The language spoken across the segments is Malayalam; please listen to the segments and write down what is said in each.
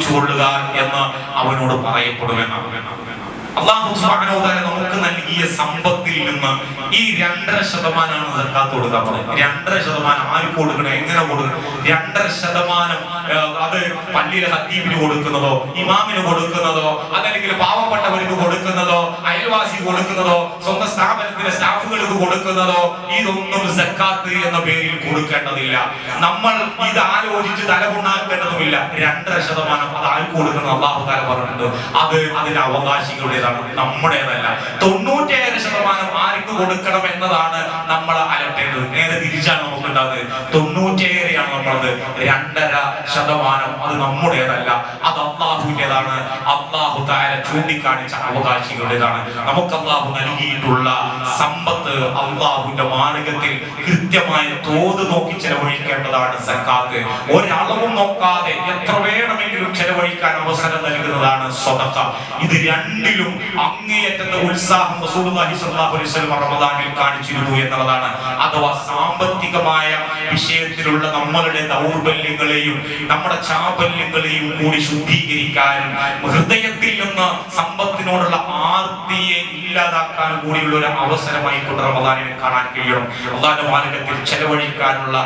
കൊള്ളുക എന്ന് അവനോട് പറയപ്പെടുമെന്നാണ്. അല്ലാഹു സുബ്ഹാനഹു വ തആല നമുക്ക് നൽകിയ സമ്പത്തിൽ നിന്ന് ഈ 2.5% സക്കാത്ത് കൊടുക്കാൻ പറയും. 2.5% ആർക്ക് കൊടുക്കണം, എങ്ങനെ കൊടുക്കണം? 2.5% അത് പള്ളിയിലെ ഖത്തീബിന് കൊടുക്കുന്നതോ, ഇമാമിന് കൊടുക്കുന്നതോ, അതല്ലെങ്കിൽ പാവപ്പെട്ടവർക്ക് കൊടുക്കുന്നതോ, അയൽവാസി കൊടുക്കുന്നതോ, സ്വന്തം സ്ഥാപനത്തിലെ സ്റ്റാഫുകൾക്ക് കൊടുക്കുന്നതോ, ഇതൊന്നും സക്കാത്ത് എന്ന പേരിൽ കൊടുക്കേണ്ടതില്ല. നമ്മൾ ഇത് ആലോചിച്ച് തലമുണ്ടാക്കേണ്ടതുമില്ല. 2.5% അത് ആർക്ക് കൊടുക്കണം അല്ലാഹു തആല പറഞ്ഞിട്ടുണ്ട്. അത് അതിന്റെ അവകാശികളുടേതാണ്, നമ്മുടേതല്ല. 97% ആർക്ക് കൊടുക്കണം എന്നതാണ് നമ്മൾ അലട്ടേണ്ടത്. നേരെ തിരിച്ചാണ് നമുക്കുണ്ടാകുന്നത്. 97% നമ്മളത്. 2.5% അത് നമ്മുടേതല്ല, അത് അല്ലാഹുവിൻ്റെതാണ്. അല്ലാഹു തആല ചൂണ്ടിക്കാണിച്ച അവകാശികളുടേതാണ്. നമുക്ക് അല്ലാഹു നൽകിയിട്ടുള്ള സമ്പത്ത് അല്ലാഹുവിന്റെ മാർഗത്തിൽ കൃത്യമായ തോത് നോക്കി ചെലവഴിക്കേണ്ടതാണ് സക്കാത്ത്. ഒരളവും നോക്കാതെ എത്ര വേണമെങ്കിലും ചെലവഴിക്കാൻ അവസരം നൽകുന്നതാണ് സ്വതക്ക. ഇത് രണ്ടിലും അങ്ങേയറ്റത്തെ ഉത്സാഹം റസൂലുള്ളാഹി സ്വല്ലല്ലാഹു അലൈഹി വസല്ലം റമദാനിൽ കാണിച്ചിരുന്നു എന്നുള്ളതാണ്. അഥവാ സാമ്പത്തികമായ വിഷയത്തിലുള്ള നമ്മളുടെ ദൗർബല്യങ്ങളെയും നമ്മുടെ ചാബല്യങ്ങളെയും കൂടി ശുദ്ധീകരിക്കാനും ഹൃദയത്തിൽ നിന്ന് സമ്പത്തിനോടുള്ള ആർത്തിയെ ഇല്ലാതാക്കാൻ കൂടിയുള്ള ഒരു അവസരമായി കൊണ്ട് റമദാനിനെ കാണാൻ കഴിയണം. അല്ലാഹുവിന്റെ മാർഗ്ഗത്തിൽ ചെലവഴിക്കാനുള്ള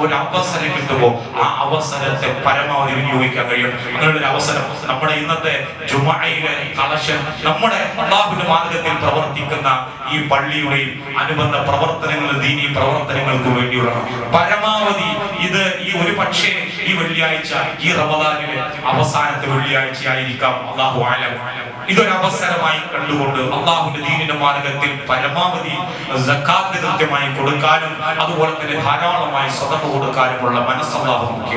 ഒരു അവസരം കിട്ടുമ്പോൾ ആ അവസരത്തെ പരമാവധി വിനിയോഗിക്കാൻ കഴിയും. അങ്ങനെയുള്ള ഒരു അവസരം നമ്മുടെ ഇന്നത്തെ ജുമുഅയിലെ കളക്ഷൻ നമ്മുടെ അല്ലാഹുവിന്റെ മാർഗ്ഗത്തിൽ പ്രവർത്തിക്കുന്ന ഈ പള്ളിയുടെയും അനുബന്ധ പ്രവർത്തനങ്ങൾ, ദീനീ പ്രവർത്തനങ്ങൾക്ക് വേണ്ടിയുള്ള പരമാവധി ഇത് ഈ ഒരു പക്ഷേ ഈ വെള്ളിയാഴ്ച, ഈ റമദാനിലെ അവസാനത്തെ വെള്ളിയാഴ്ച ആയിരിക്കാം, അല്ലാഹു അലം. ഇതൊരു അവസരമായി കണ്ടുകൊണ്ട് അല്ലാഹുവിന്റെ ദീനിന്റെ മാർഗ്ഗത്തിൽ പരമാവധി സക്കാത്ത് കൃത്യമായി കൊടുക്കാനും അതുപോലെ തന്നെ ധാരാളമായി സദഖ കൊടുക്കാനുമുള്ള മനസ്സ് അല്ലാഹു നമുക്ക്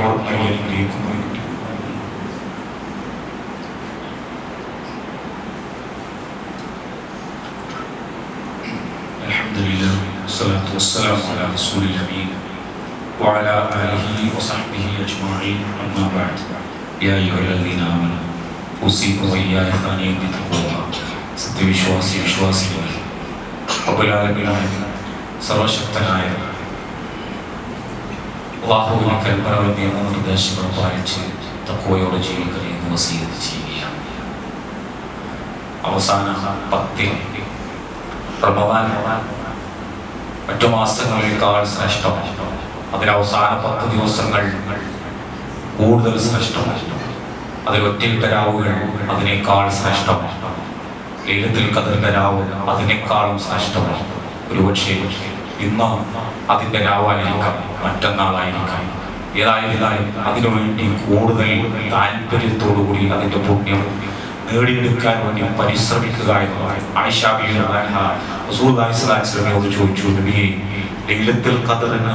അനുഗ്രഹിക്കുന്നു. അൽഹംദുലില്ലാഹ് വസ്സലാത്തു വസ്സലാമു അലാ റസൂലിൽ അമീൻ വഅലാ ആലിഹി വസഹ്ബിഹി അജ്മഈൻ. അമ്മാ ബഅദ്. യാ അയ്യുഹല്ലദീന ആമനൂ ഉസീകും വഇയ്യായ ബിത്തഖ്വല്ലാഹ്. സത്യവിശ്വാസികളെ, റബ്ബുൽ ആലമീൻ സർവശക്തനായ അല്ലാഹുവിന്റെ കൽപ്പനകളും നിയമനിർദ്ദേശങ്ങളും പാലിച്ച് തഖ്വയോടെ ജീവിക്കണേ എന്ന് വസിയത്ത് ചെയ്യുകയാണ്. അവസാന 10 റമദാൻ മറ്റു മാസങ്ങളേക്കാൾ ശ്രേഷ്ഠമാണ്. അതിൽ അവസാന 10 ദിവസങ്ങൾ കൂടുതൽ ശ്രേഷ്ഠമാണ്. അതിൽ ഒറ്റയിട്ട രാവുകൾ അതിനേക്കാൾ ശ്രേഷ്ഠമാണ്. ലൈലത്തുൽ ഖദറിന്റെ രാവ് അതിനേക്കാളും ശ്രേഷ്ഠമാണ്. ഒരുപക്ഷെ ഇന്ന് അതിന്റെ രാവായിരിക്കാം, മറ്റന്നാളായിരിക്കാം. ഏതായിരുന്നാലും അതിനുവേണ്ടി കൂടുതൽ താല്പര്യത്തോടുകൂടി അതിന്റെ പുണ്യം നേടിയെടുക്കാൻ വേണ്ടി പരിശ്രമിക്കുക എന്നതാണ്. ആയിഷ ബീവി റസൂലുള്ളാഹി സ്വല്ലല്ലാഹു അലൈഹി വസല്ലമയോട് ചോദിച്ചു, നബിയേ, ലൈലത്തുൽ ഖദറിന്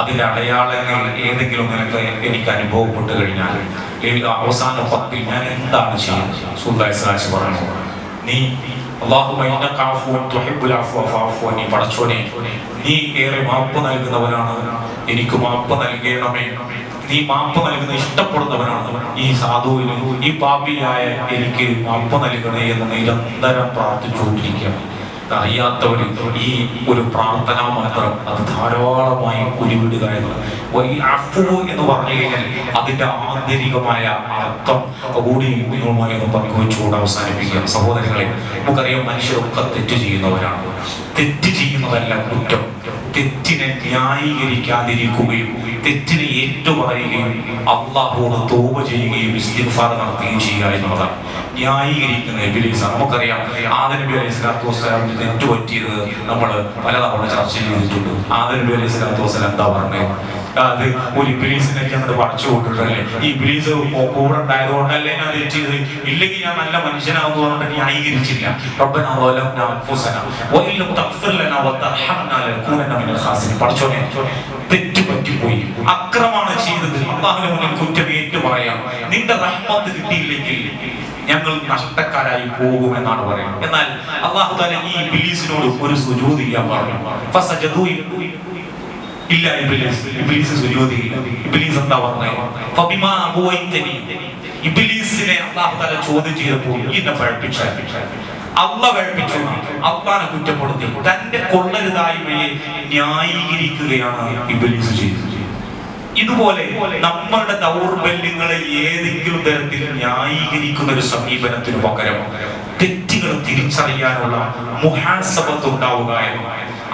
അതിന്റെ അടയാളങ്ങൾ ഏതെങ്കിലും നിനക്ക് എനിക്ക് അനുഭവപ്പെട്ട് കഴിഞ്ഞാൽ അവസാന 10 ഞാൻ എന്താണ് ചെയ്യുന്നത്? റസൂലുള്ളാഹി സ്വല്ലല്ലാഹു അലൈഹി വസല്ലം പറഞ്ഞു, നീ അല്ലാഹുമ്മ ഇന്നക അഫ്വുൻ തുഹിബ്ബുൽ അഫ്വ ഫഅഫു അന്നി, പടച്ചോനെ, നീ ഏറെ മാപ്പ് നൽകുന്നവനാണ്, എനിക്ക് മാപ്പ് നൽകണമേ. നീ മാപ്പ് നൽകുന്ന ഇഷ്ടപ്പെടുന്നവനാണ്. ഈ സാധുവിന്, ഈ പാപിയായ എനിക്ക് മാപ്പ് നൽകണേ എന്ന് നിരന്തരം പ്രാർത്ഥിച്ചുകൊണ്ടിരിക്കുകയാണ്. അറിയാത്തവർ ഈ ഒരു പ്രാർത്ഥന മാത്രം അത് ധാരാളമായി ഉരുവിടുക എന്ന് പറഞ്ഞു കഴിഞ്ഞാൽ അതിന്റെ ആന്തരികമായ അർത്ഥം കൂടി നിങ്ങളുമായി ഒന്ന് പങ്കുവെച്ചുകൊണ്ട് അവസാനിപ്പിക്കുക. സഹോദരങ്ങളെ, നമുക്കറിയാം മനുഷ്യരൊക്കെ തെറ്റ് ചെയ്യുന്നവരാണ്. തെറ്റ് ചെയ്യുന്നതല്ല കുറ്റം. തെറ്റിനെ ന്യായീകരിക്കാതിരിക്കുകയും തെറ്റിനെ ഏറ്റുപറയുകയും അല്ലാഹുവോട് തൗബ ചെയ്യുകയും ഇസ്തിഗ്ഫാർ നടത്തുകയും ചെയ്യുക എന്നുള്ളതാണ്. ന്യായീകരിക്കുന്ന ഇബ്ലീസാണ്. നമുക്കറിയാം ആദം നബി അലൈഹി സ്വലാത്തു വസ്സലാമിന് തെറ്റ് പറ്റിയത് നമ്മൾ പലതവണ ചർച്ച ചെയ്തിട്ടുണ്ട്. ആദം നബി അലൈഹി സ്വലാത്തു വസ്സലാം എന്താ പറഞ്ഞത്? അത് ഒരു ഇബ്ലീസിനെ അങ്ങോട്ട് പടച്ചു കൊണ്ടിട്ടല്ലേ, ഈ ഇബ്ലീസ് കൂടെ ഉണ്ടായതുകൊണ്ടല്ലേ ഞാൻ തെറ്റിയത്, ഇല്ലെങ്കിൽ ഞാൻ നല്ല മനുഷ്യനാണെന്ന് പറഞ്ഞിട്ട് ന്യായീകരിച്ചില്ല. റബ്ബനാ വലംനാ അൻഫുസനാ വഇല്ലം തഗ്ഫിർ ലനാ വതർഹംനാ ലനകൂനന്ന മിനൽ ഖാസിരീൻ. പടച്ചോനെ, തെറ്റ് പറ്റിപ്പോയി, അക്രമമാണ് ചെയ്തത്, അല്ലാഹുവിന്റെ മുന്നിൽ കുറ്റം ഏറ്റു പറയാം, നിന്റെ റഹ്മത്ത് കിട്ടിയില്ലെങ്കിൽ ഞങ്ങൾ നഷ്ടക്കാരായി പോകുമെന്നാണ് പറയുന്നത്. എന്നാൽ അല്ലാഹു തആല ഈ ഇബ്ലീസിനോട് ഒരു സുജൂദ് ചെയ്യാൻ പറഞ്ഞു. ഫസജദൂ ഇല്ല, ഇബ്ലീസ് സുജൂദ് ചെയ്യില്ല. ഇബ്ലീസ് എന്താ പറഞ്ഞത്? ഫബിമാ അഗ്വൈതനി. ഇബ്ലീസിനെ അല്ലാഹു തആല ചോദ്യം ചെയ്തപ്പോൾ എന്നെ പഠിപ്പിച്ചു, അല്ലാഹു പഠിപ്പിച്ചു, അല്ലാഹുവിനെ കുറ്റപ്പെടുത്തി തന്റെ കൊള്ളരുതായ്മയെ ന്യായീകരിക്കുകയാണ് ഇബ്ലീസ് ചെയ്തത്. ഇതുപോലെ നമ്മളുടെ ദൗർബല്യങ്ങളെ ഏതെങ്കിലും തരത്തിൽ ന്യായീകരിക്കുന്ന ഒരു സമീപനത്തിന് പകരം തെറ്റുകൾ തിരിച്ചറിയാനുള്ള മുഹാസബത്ത് ഉണ്ടാവുക എന്ന്,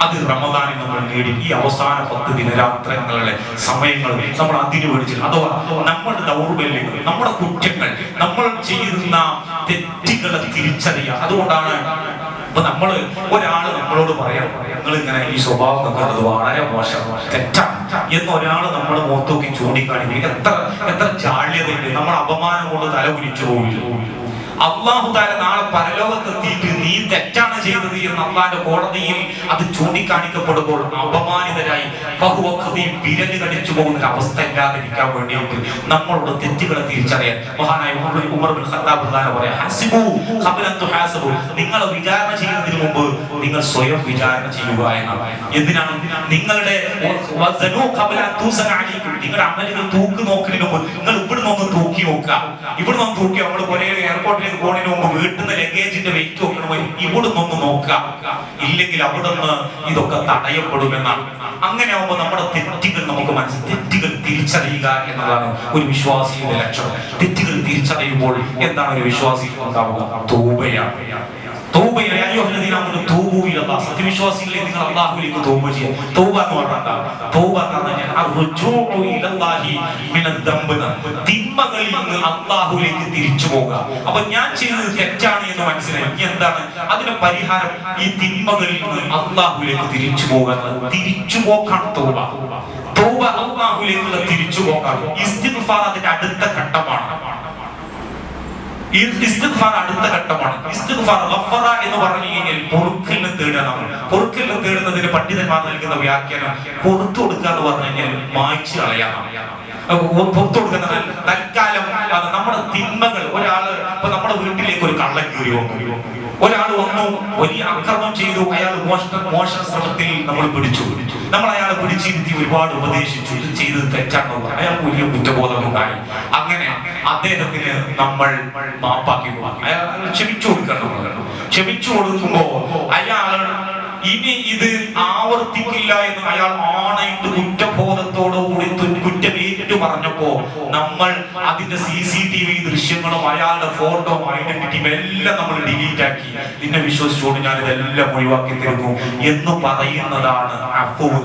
അത് റമദാനിൽ നമ്മൾ നേടി. ഈ അവസാന 10 ദിനരാത്രങ്ങളുടെ സമയങ്ങൾ നമ്മൾ അതിന് വേണ്ടി, അഥവാ നമ്മുടെ ദൗർബല്യങ്ങൾ, നമ്മുടെ കുറ്റങ്ങൾ, നമ്മൾ ചെയ്യുന്ന തെറ്റുകളെ തിരിച്ചറിയുക. അതുകൊണ്ടാണ് ഇപ്പൊ ഒരാള് നമ്മളോട് പറയാം, നിങ്ങൾ ഇങ്ങനെ ഈ സ്വഭാവം നോക്കുന്നത് വളരെ മോശം, തെറ്റാണ് എന്ന് ഒരാള് നമ്മളെ മുഖത്തോക്കി ചൂണ്ടിക്കാണിക്കും. എത്ര ജാള്യതയുണ്ട്. നമ്മൾ അപമാനം കൊണ്ട് തല കുനിച്ചു പോവില്ല. അള്ളാഹു താല നാളെ പരലോകത്തെത്തിയിട്ട് നീ തെറ്റാണ് ചെയ്തത് എന്ന് അള്ളാന്റെ കോടതിയിൽ അത് ചൂണ്ടിക്കാണിക്കപ്പെടുമ്പോൾ അപമാനിതരായി വിരല് കടിച്ചു പോകുന്ന ഒരു അവസ്ഥ ഇല്ലാതിരിക്കാൻ വേണ്ടിയിട്ട് നമ്മളോട് തെറ്റുകളെ തിരിച്ചറിയാൻ മഹാനായ ഉമർ ബിൻ ഖത്താബ് പറയാം, ഹസിബു ഖബ്ല അൻ തുഹാസബു, നിങ്ങൾ വിചാരണ ചെയ്യുന്നതിന് മുമ്പ് നിങ്ങൾ സ്വയം വിചാരണ ചെയ്യുക എന്നാണ്. എന്തിനാണ്? നിങ്ങളുടെ നിങ്ങളുടെ അമലുകൾ തൂക്ക് നോക്കുന്നതിന് മുമ്പ് നിങ്ങൾ ഇവിടുന്ന് ഒന്ന് തൂക്കി നോക്കുക. ഇവിടുന്ന് ഒന്ന് തൂക്കി, നമ്മൾ ഒരേ എയർപോർട്ടിൽ പോണതിന് മുമ്പ് വീട്ടിൽ നിന്ന് ലഗേജിന്റെ വെയിറ്റ് നോക്കണമോ, ഇവിടുന്ന് ഒന്ന് നോക്കുക. ഇല്ലെങ്കിൽ അവിടുന്ന് ഇതൊക്കെ തടയപ്പെടുമെന്നാണ്. അങ്ങനെ ആവുമ്പോൾ നമ്മുടെ തെറ്റുകൾ നമുക്ക് തെറ്റുകൾ തിരിച്ചറിയുക എന്നതാണ് ഒരു വിശ്വാസിയുടെ ലക്ഷ്യം. തെറ്റുകൾ തിരിച്ചറിയുമ്പോൾ എന്താണ് ഒരു വിശ്വാസി ഉണ്ടാവുക? തൗബയാണ്. സത്യവിശ്വാസികളെ നിങ്ങൾ അല്ലാഹുവിലേക്ക് തൗബ ചെയ്യുക. തൗബ എന്ന് പറഞ്ഞാൽ തിന്മകളിൽ നിന്ന് അല്ലാഹുവിലേക്ക് തിരിച്ചു പോകുക. അപ്പൊ ഞാൻ ചെയ്തത് തെറ്റാണ് എന്ന് മനസ്സിലായി. എന്താണ് അതിന് പരിഹാരം? ഈ തിന്മകളിൽ നിന്ന് അല്ലാഹുവിലേക്ക് തിരിച്ചു പോകുക. തിരിച്ചുപോക്കാണ് തൗബ. തൗബ അല്ലാഹുവിലേക്കുള്ള തിരിച്ചുപോക്കാണ്. ഇസ്തിഗ്ഫാർ അതിന്റെ അടുത്ത ഘട്ടമാണ്. ഇസ്തിഗ്ഫാർ അടുത്ത ഘട്ടമാണ്. ഇസ്തിഗ്ഫാർ ഗഫറ എന്ന് പറഞ്ഞു കഴിഞ്ഞാൽ പൊറുക്കലിനെ തേടുകയാണ്. പൊറുക്കലിനെ തേടുന്നതിന് പണ്ഡിതന്മാർ നൽകുന്ന വ്യാഖ്യാനം പുറത്തു കൊടുക്കുക എന്ന് പറഞ്ഞു കഴിഞ്ഞാൽ മായ്ച്ചു കളയാനാണ്. പുറത്തു കൊടുക്കുന്നത് തൽക്കാലം നമ്മുടെ തിന്മകൾ. ഇപ്പൊ നമ്മുടെ വീട്ടിലേക്ക് ഒരു കള്ളൻ കയറി വന്നു, ഒരാൾ വന്നു, വലിയ അക്രമം ചെയ്തു, അയാൾ മോഷണ ശ്രമത്തിൽ നമ്മൾ പിടിച്ചു. നമ്മൾ അയാളെ പിടിച്ചിരുത്തി ഒരുപാട് ഉപദേശിച്ചു, ഇത് ചെയ്തത് തെറ്റാണെന്ന്. അയാൾക്ക് വലിയ കുറ്റബോധം ഉണ്ടായി. അങ്ങനെ അദ്ദേഹത്തിന് നമ്മൾ മാപ്പാക്കി കൊടുക്കും. അയാൾ ക്ഷമിച്ചു കൊടുക്കണം. ക്ഷമിച്ചു കൊടുക്കുമ്പോ അയാൾ ഇനി ഇത് ആവർത്തിക്കില്ല എന്ന് അയാൾ ആണയിട്ട് കുറ്റബോധത്തോടുകൂടി കുറ്റമേറ്റു പറഞ്ഞപ്പോ നമ്മൾ അതിന്റെ CCTV ദൃശ്യങ്ങളും അയാളുടെ ഫോട്ടോ ഐഡന്റിറ്റിയും എല്ലാം നമ്മൾ ഡിലീറ്റ് ആക്കി. നിന്നെ വിശ്വസിച്ചോട് ഞാൻ ഇതെല്ലാം ഒഴിവാക്കി തരുന്നു എന്ന് പറയുന്നതാണ് അഫ്വ്.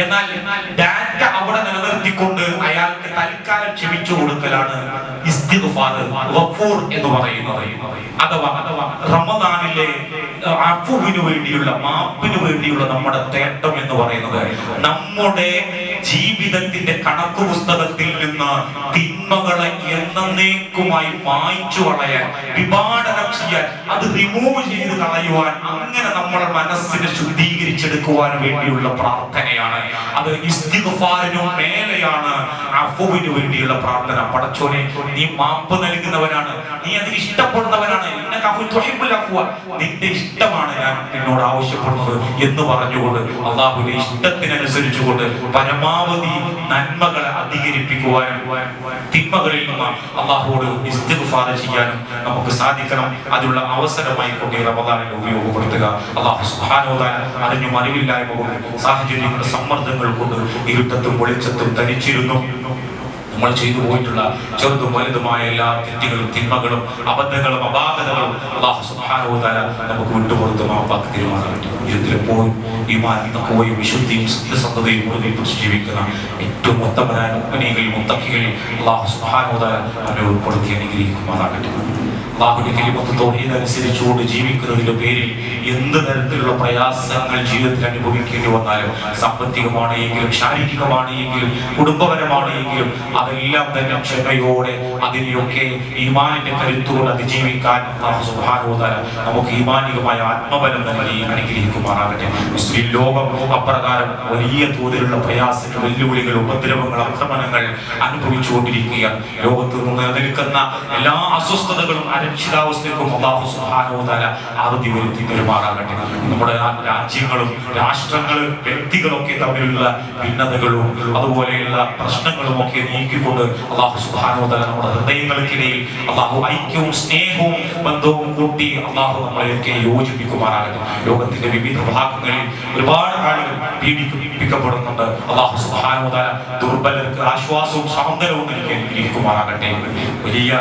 എന്നാൽ ഡാറ്റ അവിടെ നിലനിർത്തിക്കൊണ്ട് അയാൾക്ക് തൽക്കാലം ക്ഷമിച്ചു കൊടുക്കലാണ് ഇസ്തിഗ്ഫാർ ഗഫൂർ എന്ന് പറയുന്നത്. അഥവാ റമദാനിലെ അഫ്വിന് വേണ്ടിയുള്ള, മാപ്പിന് വേണ്ടിയുള്ള നമ്മുടെ തേട്ടം എന്ന് പറയുന്നത് നമ്മുടെ ജീവിതത്തിന്റെ കണക്കു പുസ്തകത്തിൽ നിന്ന് തിന്മകളെ എന്നേക്കുമായി മായ്ച്ചു കളയാൻ, വിഭാടനം ചെയ്യാൻ, അത് റിമൂവ് ചെയ്ത് കളയുവാൻ, അങ്ങനെ നമ്മുടെ മനസ്സിനെ ശുദ്ധീകരിച്ചെടുക്കുവാൻ വേണ്ടിയുള്ള പ്രാർത്ഥനയാണ്. അത് ഇസ്തിഗ്ഫാറിനും മേലെയാണ് അഫ്വിന് വേണ്ടിയുള്ള പ്രാർത്ഥന. പടച്ചോനെ, നീ മാപ്പ് നൽകുന്നവനാണ്, നീ അതിന് ഇഷ്ടപ്പെടുന്നവനാണ്, നിന്റെ ഇഷ്ടമാണ് ഞാൻ നിന്നോട് ആവശ്യപ്പെടുന്നത് എന്ന് പറഞ്ഞുകൊണ്ട് അള്ളാഹുവിന്റെ ഇഷ്ടത്തിനനുസരിച്ചുകൊണ്ട് പരമാവധി നന്മകളെ അധികരിപ്പിക്കുവാനും തിന്മകളിൽ നിന്ന് അള്ളാഹുവോട് ഇസ്തിഗ്ഫാർ ചെയ്യാനും നമുക്ക് സാധിക്കണം. അതിനുള്ള അവസരമായി കൊണ്ട് റമദാനിൽ ഉപയോഗപ്പെടുത്തുക. അള്ളാഹു സുബ്ഹാനഹു വ തആല അറിഞ്ഞും അറിവില്ലായ്മ കൊണ്ട്, സാഹചര്യങ്ങളുടെ സമ്മർദ്ദങ്ങൾ കൊണ്ട് ഇരുട്ടത്തും വെളിച്ചത്തും തനിച്ചിരുന്നു നമ്മൾ ചെയ്തു പോയിട്ടുള്ള ചെറുതും വലുതുമായ എല്ലാ തെറ്റുകളും തിന്മകളും അബദ്ധങ്ങളും അപാകതകളും അല്ലാഹു സുബ്ഹാനഹു വ തആല നമുക്ക് വിട്ടുപുറത്ത് മാപ്പാക്കി തരുമാറാകട്ടെ. ജീവിതത്തിലെപ്പോഴും ഈമാനും തഖ്വയും വിശുദ്ധിയും സത്യസന്ധതയും ഉറപ്പിച്ച് ജീവിക്കുന്ന ഏറ്റവും ഉത്തമരായ മുഅ്മിനീങ്ങളിൽ മുത്തഖികളിൽ അല്ലാഹു സുബ്ഹാനഹു വ തആല നമ്മെ ഉൾപ്പെടുത്തി അനുഗ്രഹിക്കുമാറാകട്ടെ. അല്ലാഹുവിന്റെ കലിമത്ത് തൗഹീദ് അനുസരിച്ചുകൊണ്ട് ജീവിക്കുന്നതിന്റെ പേരിൽ എന്ത് തരത്തിലുള്ള പ്രയാസങ്ങൾ ജീവിതത്തിൽ അനുഭവിക്കേണ്ടി വന്നാലും, സാമ്പത്തികമാണ് എങ്കിലും ശാരീരികമാണ് എങ്കിലും കുടുംബപരമാണ് എങ്കിലും അതെല്ലാം തന്നെ ക്ഷമയോടെ അതിനെയൊക്കെ ഈമാനിന്റെ കരുത്തോടെ അതിജീവിക്കാൻ അല്ലാഹു സുബ്ഹാനഹു വ തആല നമുക്ക് ഈമാനികമായ ആത്മബലം നൽകി അനുഗ്രഹിക്കുമാറാകട്ടെ. മുസ്ലിം ലോകം അപ്രകാരം വലിയ തോതിലുള്ള പ്രയാസങ്ങൾ, വെല്ലുവിളികൾ, ഉപദ്രവങ്ങൾ, ആക്രമണങ്ങൾ അനുഭവിച്ചുകൊണ്ടിരിക്കുകയാണ്. ലോകത്ത് നിലനിൽക്കുന്ന എല്ലാ അസ്വസ്ഥതകളും അരക്ഷിതാവസ്ഥയ്ക്കും അല്ലാഹു സുബ്ഹാനഹു വ തആല അറുതി വരുത്തി പെരുമാറാകട്ടെ. നമ്മുടെ രാജ്യങ്ങളും രാഷ്ട്രങ്ങളും വ്യക്തികളൊക്കെ തമ്മിലുള്ള ഭിന്നതകളും അതുപോലെയുള്ള പ്രശ്നങ്ങളും ഒക്കെ നീക്കിക്കൊണ്ട് അല്ലാഹു സുബ്ഹാനഹു വ തആല നമ്മുടെ ഹൃദയങ്ങൾക്കിടയിൽ അല്ലാഹു ഐക്യവും സ്നേഹവും ബന്ധവും കൂട്ടി അല്ലാഹു നമ്മളെയൊക്കെ യോജിപ്പിക്കുമാറാകട്ടെ. ലോകത്തിന്റെ വിവിധ ഭാഗങ്ങളിൽ ഒരുപാട് ആളുകൾ പീഡിപ്പിക്കപ്പെടുന്നുണ്ട്. അല്ലാഹു സുബ്ഹാനഹു വ തആല ദുർബലർക്ക് ആശ്വാസവും സാന്ത്വനവും നൽകി അനുഗ്രഹിക്കുമാറാകട്ടെ. വലിയ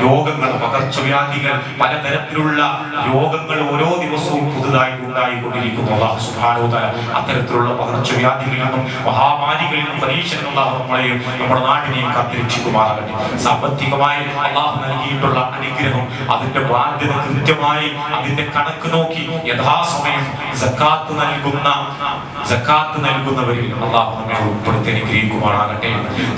രോഗങ്ങൾ, പകർച്ചവ്യാധികൾ, പലതരത്തിലുള്ള രോഗങ്ങൾ ഓരോ ദിവസവും പുതുതായി ഉണ്ടായിക്കൊണ്ടിരിക്കുന്നു. അല്ലാഹു സുബ്ഹാനഹു വ തആല അത്തരത്തിലുള്ള പകർച്ചവ്യാധികളിൽ നിന്നും മഹാമാരികളിൽ നിന്നും പരീക്ഷണങ്ങൾ നമ്മളെയും നമ്മുടെ നാടിനെയും കാത്തിരക്ഷിക്കുമാറാകട്ടെ. സാമ്പത്തികമായി അല്ലാഹു നൽകിയിട്ടുള്ള അനുഗ്രഹം, അതിന്റെ ബാധ്യത കൃത്യമായി അതിന്റെ കണക്ക് നോക്കി യഥാസമയം സക്കാത്ത് നൽകുന്നവരിൽ അല്ലാഹു നമ്മെ ഉൾപ്പെടുത്തി അനുഗ്രഹിക്കുമാറാകട്ടെ.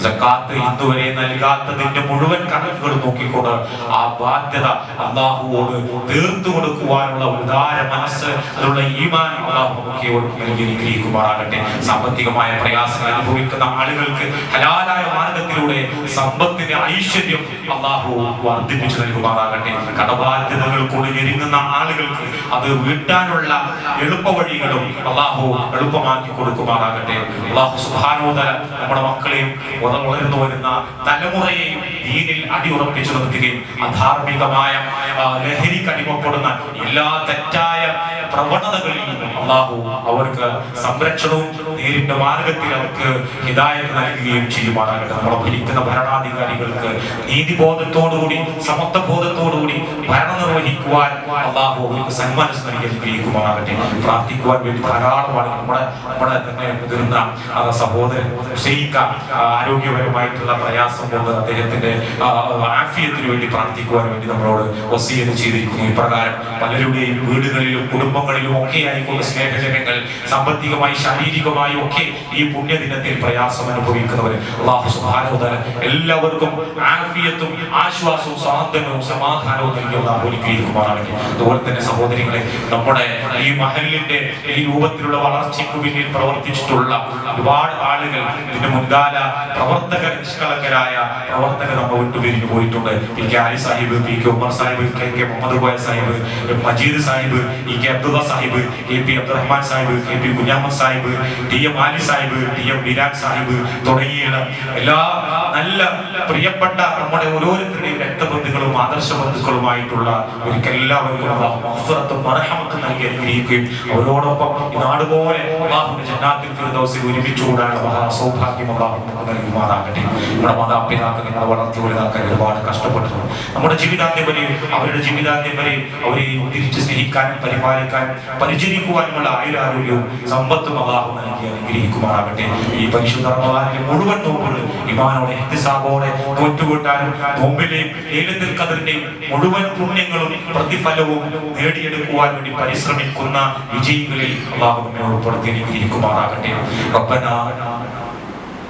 സക്കാത്ത് ഇന്നുവരെ നൽകാത്തതിന്റെ മുഴുവൻ കണക്കുകൾ നോക്കിക്കൊണ്ട് ആ ബാധ്യത അല്ലാഹുവോട് തീർത്തു കൊടുക്കുവാനുള്ള ഉദാര മനസ്സ്, അതിനുള്ള ഈമാൻ അല്ലാഹു നമുക്ക് നൽകി അനുഗ്രഹിക്കുമാറാകട്ടെ. സാമ്പത്തികമായ പ്രയാസങ്ങൾ അനുഭവിക്കുന്ന ആളുകൾക്ക് ഹലാലായ മാർഗത്തിലൂടെ സമ്പത്തിന്റെ ഐശ്വര്യം അല്ലാഹു വർദ്ധിപ്പിച്ചു നൽകുമാറാകട്ടെ. കടബാധ്യതകൾ കൊണ്ട് ഞെരുങ്ങുന്ന ആളുകൾക്ക് അത് വീട്ടാനുള്ള എളുപ്പ വഴികളും അല്ലാഹു എളുപ്പമാക്കി കൊടുക്കുമാറാകട്ടെ. അല്ലാഹു സുബ്ഹാനഹു വ തആല നമ്മുടെ മക്കളെയും വളർന്നു വരുന്ന തലമുറയെയും ദീനിൽ അടിയുറപ്പിച്ചു നിർത്തുകയും അധാർമികമായ ലഹരിക്ക് അടിമപ്പെടുന്ന എല്ലാ തെറ്റായ പ്രവണതകളിൽ നിന്നും അല്ലാഹു അവർക്ക് സംരക്ഷണവും നേരിട്ട മാർഗത്തിൽ അവർക്ക് ഹിദായത്ത് നൽകുകയും ചെയ്യുമാറാകട്ടെ. നമ്മളെ ഭരിക്കുന്ന ഭരണാധികാരികൾക്ക് നീതിബോധത്തോടുകൂടി സമത്വബോധത്തോടുകൂടി ഭരണം നിർവഹിക്കുവാൻ അല്ലാഹു അവർക്ക് സന്മനസ് നൽകി അനുഗ്രഹിക്കുമാറാകട്ടെ. പ്രാർത്ഥിക്കുവാൻ വേണ്ടി ധാരാളമാണ് നമ്മുടെ മുതിർന്ന സഹോദരൻ ഹുസൈൻക ആരോഗ്യപരമായിട്ടുള്ള പ്രയാസം കൊണ്ട് അദ്ദേഹത്തിന്റെ ആഫിയത്തിന് വേണ്ടി പ്രാർത്ഥിക്കുവാൻ വേണ്ടി നമ്മളോട് വസിയത്ത് ചെയ്തിരിക്കുന്നു. ഇപ്രകാരം പലരുടെയും വീടുകളിലും കുടുംബങ്ങളിലും ഒക്കെ ആയിക്കൊണ്ട് സ്നേഹജനങ്ങൾ സാമ്പത്തികമായി ശാരീരികമായും ഒക്കെ ഈ പുണ്യദിനത്തിൽ പ്രയാസം അനുഭവിക്കുന്നവർ അല്ലാഹു സുബ്ഹാനഹു വ തആല എല്ലാവർക്കും ആഫിയത്തും ആശ്വാസവും സാന്ത്വനവും സമാധാനവും നൽകി അല്ലാഹു അനുഗ്രഹിക്കുമാറാകട്ടെ. അതുപോലെ തന്നെ സഹോദരികളെ, നമ്മുടെ ഈ മഹലിന്റെ ഈ രൂപത്തിലുള്ള വളർച്ചയ്ക്ക് പിന്നിൽ പ്രവർത്തിച്ചിട്ടുള്ള ഒരുപാട് ആളുകൾ, ഇതിന്റെ മുൻകാല പ്രവർത്തകർ, നിഷ്കളങ്കരായ പ്രവർത്തകർ നമ്മൾ വിട്ടുപിരിഞ്ഞു പോയിട്ടുണ്ട്. P K Ali Sahib, P K Umar Sahib, K K Muhammad Koya Sahib, Majeed Sahib, E K Abdulla Sahib, K P Abdurahman Sahib, K P Kunhamath Sahib, T M Ali Sahib, T M Biran Sahib തുടങ്ങിയ എല്ലാ നല്ല പ്രിയപ്പെട്ട നമ്മുടെ ഓരോരുത്തരുടെയും രക്തബന്ധുക്കളും ആദർശബന്ധുക്കളുമായിട്ടുള്ള ഒരിക്കലെല്ലാവർക്കും മഗ്ഫിറത്തും മർഹമത്തും നൽകി അനുഗ്രഹിക്കുകയും അവരോടൊപ്പം ഈ നാടുപോലെ അല്ലാഹുവിന്റെ ജന്നാത്തുൽ ഫിർദൗസിൽ ഒരുമിച്ച് കൂടാനുള്ള മഹാസൗഭാഗ്യം അല്ലാഹു നമുക്ക് നൽകുമാറാകട്ടെ. നമ്മുടെ മാതാപിതാക്കൾ നമ്മളെ വളർത്തി വലുതാക്കാൻ ഒരുപാട് കഷ്ടപ്പെട്ടിട്ടുണ്ട്. നമ്മുടെ ജീവിതാന്ത്യം വരെ അവരുടെ ജീവിതാന്ത്യം വരെ അവരെ തിരിച്ച് സ്നേഹിക്കാനും പരിപാലിക്കാനും പരിചരിക്കുവാനുമുള്ള ആയുരാരോഗ്യവും സമ്പത്തും അല്ലാഹു നൽകി അനുഗ്രഹിക്കുമാറാകട്ടെ. ഈ പരിശുദ്ധ റമദാനിലെ മുഴുവൻ നോമ്പുകൾ ഈമാനോടെ ഇഹ്തിസാബോടെ നോറ്റുകൂട്ടാനും നോമ്പിലെയും ലൈലത്തുൽ ഖദറിന്റെയും മുഴുവൻ പുണ്യങ്ങളും പ്രതിഫലവും നേടിയെടുക്കുവാൻ വേണ്ടി പരിശ്രമിക്കുന്ന വിജയികളിൽ അല്ലാഹു നമ്മെ ഉൾപ്പെടുത്തി അനുഗ്രഹിക്കുമാറാകട്ടെ. റബ്ബനാ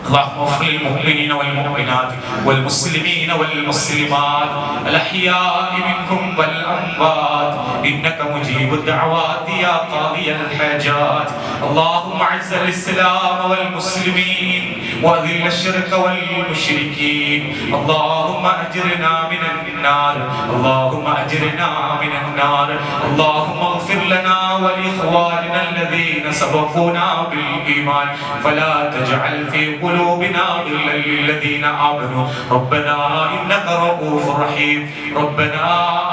اللهم اغفر للمؤمنين والمؤمنات والمسلمين والمسلمات الأحياء منهم والأموات إنك مجيب الدعوات يا قاضي الحاجات. اللهم أعز الإسلام والمسلمين وأذل الشرك والمشركين. اللهم أجرنا من النار، اللهم أجرنا من النار. اللهم اغفر لنا ولإخواننا الذين سبقونا بالإيمان فلا تجعل في قلوبنا غلا للذين آمنوا ربنا إنك رؤوف رحيم. ربنا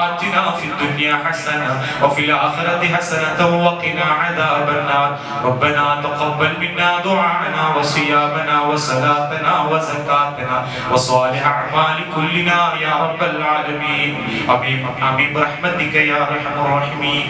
آتنا في الدنيا حسنة وفي الآخرة حسنة وقنا عذاب النار. ربنا تقبل منا دعاءنا وصيامنا وصلاتنا وزكاتنا وصالح أعمال كلنا يا رب العالمين. آمين آمين برحمتك يا أرحم الراحمين.